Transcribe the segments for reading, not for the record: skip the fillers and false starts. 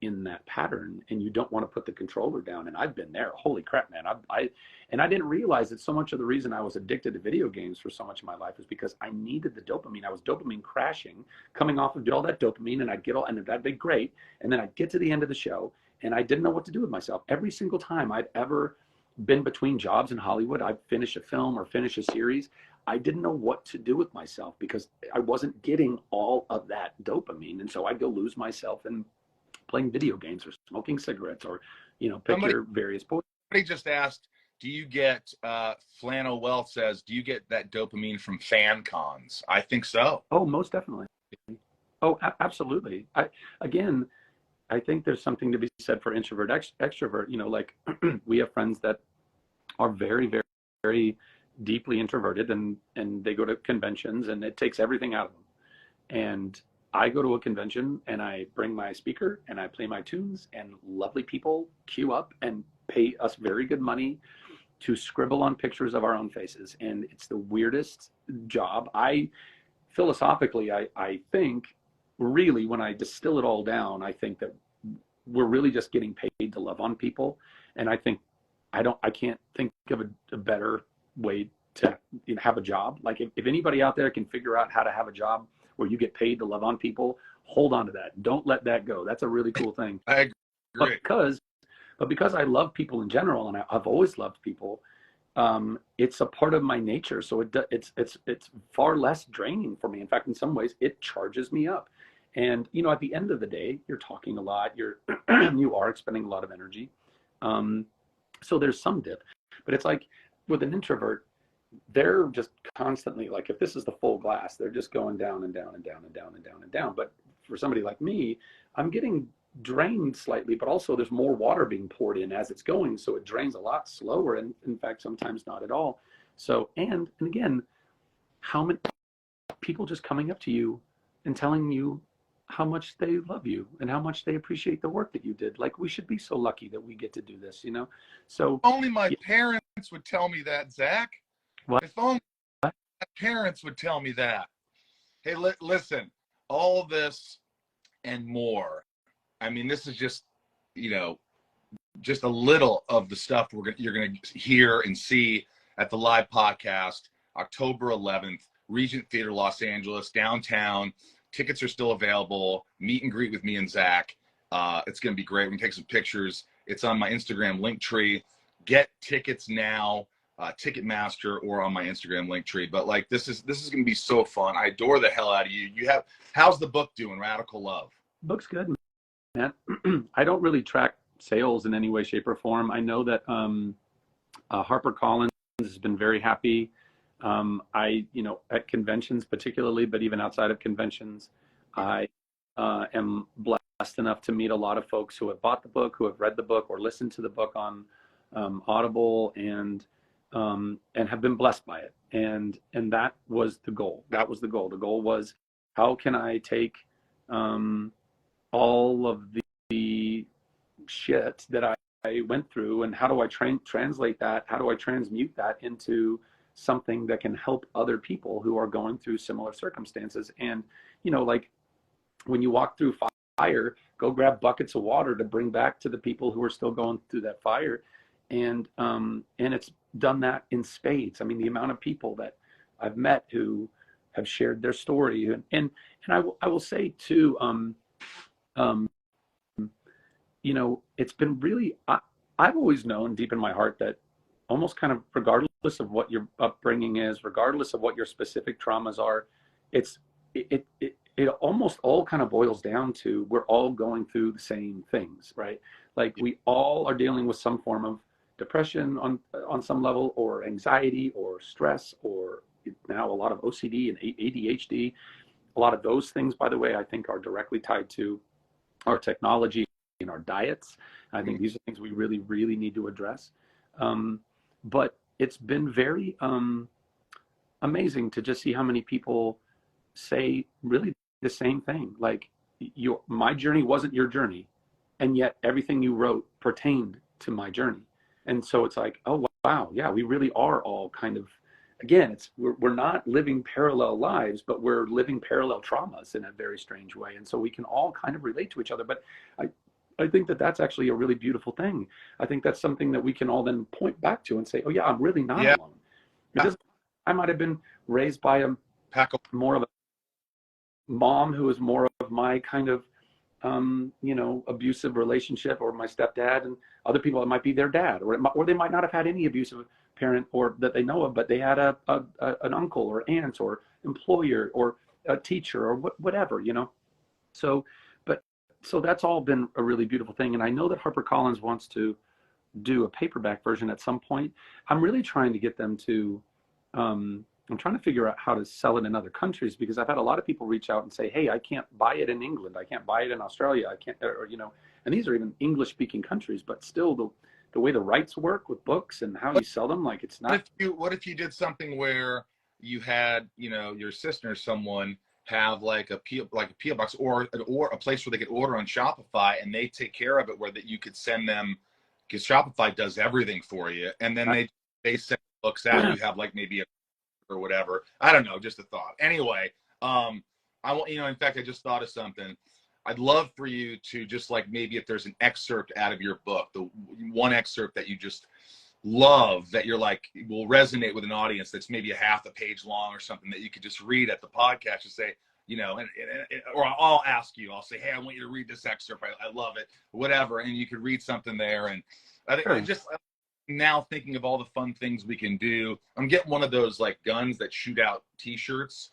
in that pattern, and you don't want to put the controller down. And I've been there. Holy crap, man. And I didn't realize that so much of the reason I was addicted to video games for so much of my life was because I needed the dopamine. I was dopamine crashing, coming off of all that dopamine, and I'd get all, and that'd be great. And then I'd get to the end of the show, and I didn't know what to do with myself. Every single time I'd ever been between jobs in Hollywood, I'd finish a film or finish a series, I didn't know what to do with myself because I wasn't getting all of that dopamine. And so I'd go lose myself in playing video games or smoking cigarettes or, pick your various points. Somebody just asked, do you get, Flannel Wealth says, do you get that dopamine from fan cons? I think so. Oh, most definitely. Oh, absolutely. I think there's something to be said for introvert, extrovert. Like we have friends that are very, very, very deeply introverted, and they go to conventions, and it takes everything out of them. And I go to a convention, and I bring my speaker, and I play my tunes, and lovely people queue up and pay us very good money to scribble on pictures of our own faces. And it's the weirdest job. Philosophically, I think, really, when I distill it all down, I think that we're really just getting paid to love on people. And I think I can't think of a better way to have a job. Like if anybody out there can figure out how to have a job where you get paid to love on people, hold on to that. Don't let that go. That's a really cool thing. I agree. But because I love people in general, and I've always loved people, it's a part of my nature. So it's far less draining for me. In fact, in some ways, it charges me up. And at the end of the day, you're talking a lot. You are expending a lot of energy. So there's some dip. But it's like with an introvert, they're just constantly, like, if this is the full glass, they're just going down and down and down and down and down and down. But for somebody like me, I'm getting drained slightly, but also there's more water being poured in as it's going, so it drains a lot slower, and in fact sometimes not at all. So and again, how many people just coming up to you and telling you how much they love you and how much they appreciate the work that you did. Like, we should be so lucky that we get to do this, So only my parents would tell me that, Zach. What? If only my parents would tell me that. Hey, listen, all this and more. I mean, this is just, just a little of the stuff you're going to hear and see at the live podcast, October 11th, Regent Theater, Los Angeles, downtown. Tickets are still available. Meet and greet with me and Zach. It's going to be great. We can take some pictures. It's on my Instagram link tree. Get tickets now, Ticketmaster, or on my Instagram link tree. But like, this is going to be so fun. I adore the hell out of you. How's the book doing, Radical Love? Book's good, man. I don't really track sales in any way, shape, or form. I know that HarperCollins has been very happy. At conventions particularly, but even outside of conventions, I am blessed enough to meet a lot of folks who have bought the book, who have read the book, or listened to the book on Audible, and have been blessed by it. And that was the goal. That was the goal. The goal was, how can I take all of the shit that I went through, and how do I translate that? How do I transmute that into something that can help other people who are going through similar circumstances? And like, when you walk through fire, go grab buckets of water to bring back to the people who are still going through that fire. And it's done that in spades. I mean, the amount of people that I've met who have shared their story, and I will say too, it's been really, I've always known deep in my heart that almost kind of regardless of what your upbringing is, regardless of what your specific traumas are, it almost all kind of boils down to, we're all going through the same things, right? Like, we all are dealing with some form of depression on some level, or anxiety, or stress, or now a lot of OCD and ADHD. A lot of those things, by the way, I think are directly tied to our technology and our diets. I think these are things we really, really need to address. But it's been very amazing to just see how many people say really the same thing. Like, my journey wasn't your journey, and yet everything you wrote pertained to my journey. And so it's like, oh wow, yeah, we really are all kind of, again, we're not living parallel lives, but we're living parallel traumas in a very strange way. And so we can all kind of relate to each other. But I think that that's actually a really beautiful thing. I think that's something that we can all then point back to and say, oh yeah, I'm really not Yeah. alone. It doesn't, I might have been raised by a Pack more of a mom who was more of my kind of you know, abusive relationship, or my stepdad, and other people it might be their dad, or they might not have had any abusive parent or that they know of, but they had an uncle or aunt or employer or a teacher or whatever, you know. So, but so that's all been a really beautiful thing, and I know that HarperCollins wants to do a paperback version at some point. I'm really trying to get them to I'm trying to figure out how to sell it in other countries, because I've had a lot of people reach out and say, hey, I can't buy it in England, I can't buy it in Australia, I can't, or you know, and these are even English speaking countries, but still the way the rights work with books and how you sell them, like it's not. What if you did something where you had, you know, your sister or someone have like a PO box, or a place where they could order on Shopify, and they take care of it, where that you could send them, because Shopify does everything for you, and then they send books out. You have like maybe a or whatever. I don't know, just a thought. Anyway, I want, you know, in fact, I just thought of something. I'd love for you to just like, maybe if there's an excerpt out of your book, the one excerpt that you just love, that you're like will resonate with an audience, that's maybe a half a page long or something, that you could just read at the podcast and say, you know, or I'll ask you, I'll say, hey, I want you to read this excerpt. I love it, whatever. And you could read something there. And I think I just, now thinking of all the fun things we can do. I'm getting one of those like guns that shoot out t-shirts.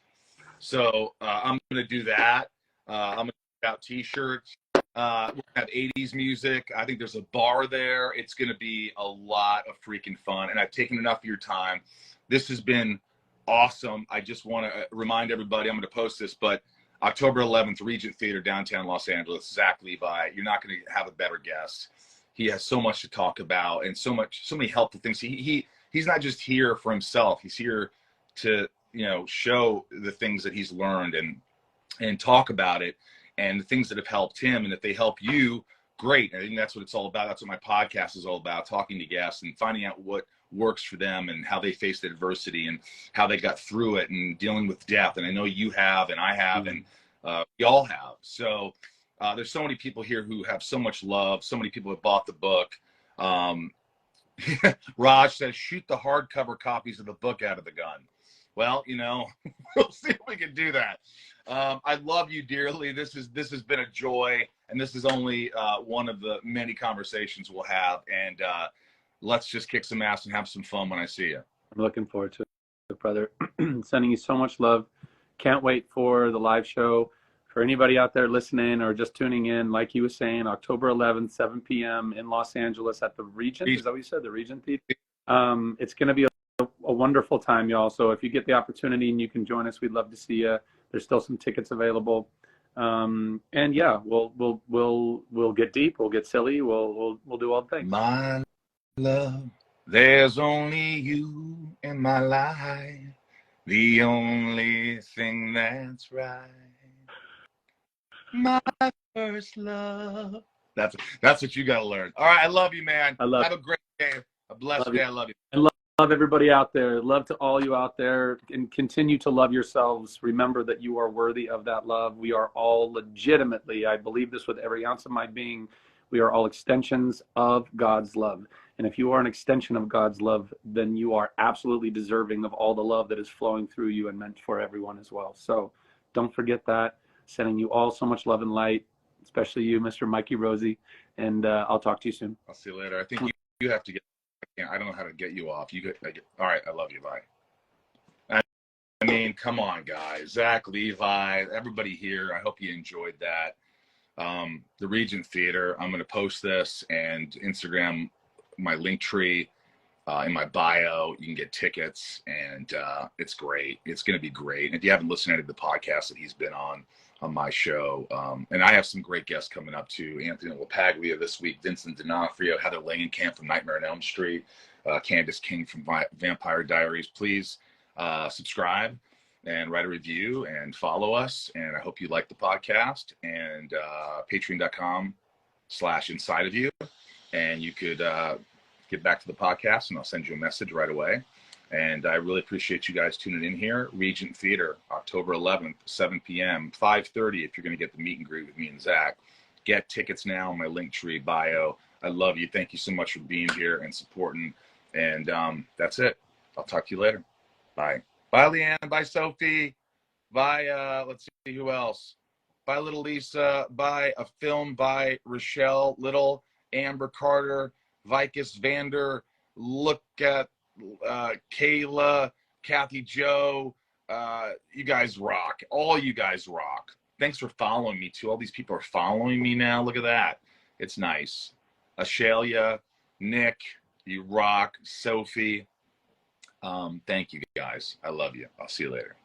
So I'm going to do that. I'm going to shoot out t-shirts. We're going to have 80s music. I think there's a bar there. It's going to be a lot of freaking fun. And I've taken enough of your time. This has been awesome. I just want to remind everybody, I'm going to post this, but October 11th, Regent Theater, downtown Los Angeles, Zach Levi. You're not going to have a better guest. He has so much to talk about, and so many helpful things. He's not just here for himself. He's here to, you know, show the things that he's learned and talk about it, and the things that have helped him. And if they help you, great. I think that's what it's all about. That's what my podcast is all about, talking to guests and finding out what works for them and how they faced adversity and how they got through it and dealing with death. And I know you have, and I have, and we all have. So there's so many people here who have so much love. So many people have bought the book. Raj says, shoot the hardcover copies of the book out of the gun. Well, you know, we'll see if we can do that. I love you dearly. This has been a joy, and this is only one of the many conversations we'll have. And let's just kick some ass and have some fun when I see you. I'm looking forward to it, brother. Sending you so much love. Can't wait for the live show. For anybody out there listening or just tuning in, like he was saying, October 11th, 7 p.m. in Los Angeles at the Regent. Is that what you said? The Regent Theater? It's going to be a wonderful time, y'all. So if you get the opportunity and you can join us, we'd love to see you. There's still some tickets available. And yeah, we'll get deep, we'll get silly, we'll do all the things. My love, there's only you in my life, the only thing that's right. My first love. That's what you got to learn. All right, I love you, man. Have a great day, a blessed day. I love you. And love everybody out there. Love to all you out there, and continue to love yourselves. Remember that you are worthy of that love. We are all legitimately, I believe this with every ounce of my being, we are all extensions of God's love. And if you are an extension of God's love, then you are absolutely deserving of all the love that is flowing through you and meant for everyone as well. So don't forget that. Sending you all so much love and light, especially you, Mr. Mikey Rosie. And I'll talk to you soon. I'll see you later. I think you have to get, I don't know how to get you off. All right, I love you. Bye. I mean, come on, guys. Zach, Levi, everybody here. I hope you enjoyed that. The Regent Theater, I'm going to post this and Instagram, my link tree in my bio. You can get tickets, and it's great. It's going to be great. And if you haven't listened to the podcast that he's been on my show, and I have some great guests coming up too. Anthony LaPaglia this week, Vincent D'Onofrio, Heather Langenkamp from Nightmare on Elm Street, Candace King from Vampire Diaries. Please subscribe and write a review and follow us. And I hope you like the podcast, and patreon.com/inside of you. And you could get back to the podcast, and I'll send you a message right away. And I really appreciate you guys tuning in here. Regent Theater, October 11th, 7 p.m., 5:30 if you're going to get the meet and greet with me and Zach. get tickets now in my Linktree bio. I love you. Thank you so much for being here and supporting. And that's it. I'll talk to you later. Bye. Bye, Leanne. Bye, Sophie. Bye, let's see who else. Bye, Little Lisa. Bye, a film by Rochelle Little, Amber Carter, Vicus Vander. Look at Kayla, Kathy Joe. You guys rock. All you guys rock. Thanks for following me, too. All these people are following me now. Look at that. It's nice. Ashalia, Nick, you rock. Sophie. Thank you, guys. I love you. I'll see you later.